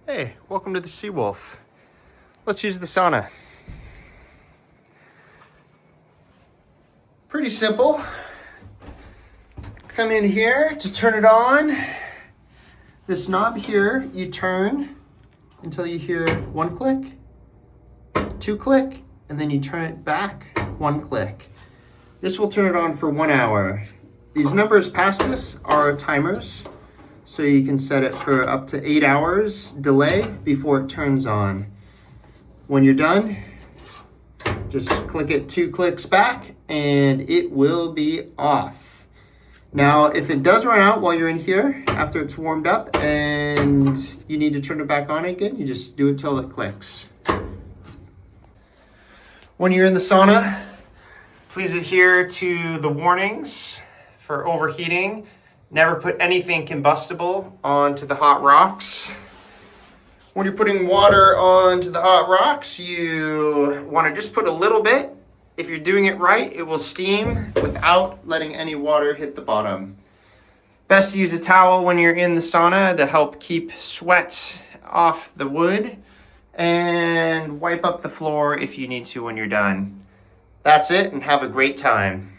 Hey, welcome to the Seawolf. Let's use the sauna. Pretty simple. Come in here to turn it on. This knob here, you turn until you hear 1 click, 2 click, and then you turn it back 1 click. This will turn it on for 1 hour. These numbers past this are timers, so you can set it for up to 8 hours delay before it turns on. When you're done, just click it 2 clicks back and it will be off. Now, if it does run out while you're in here after it's warmed up and you need to turn it back on again, you just do it till it clicks. When you're in the sauna, please adhere to the warnings for overheating. Never put anything combustible onto the hot rocks. When you're putting water onto the hot rocks, you want to just put a little bit. If you're doing it right, it will steam without letting any water hit the bottom. Best to use a towel when you're in the sauna to help keep sweat off the wood, and wipe up the floor if you need to when you're done. That's it, and have a great time.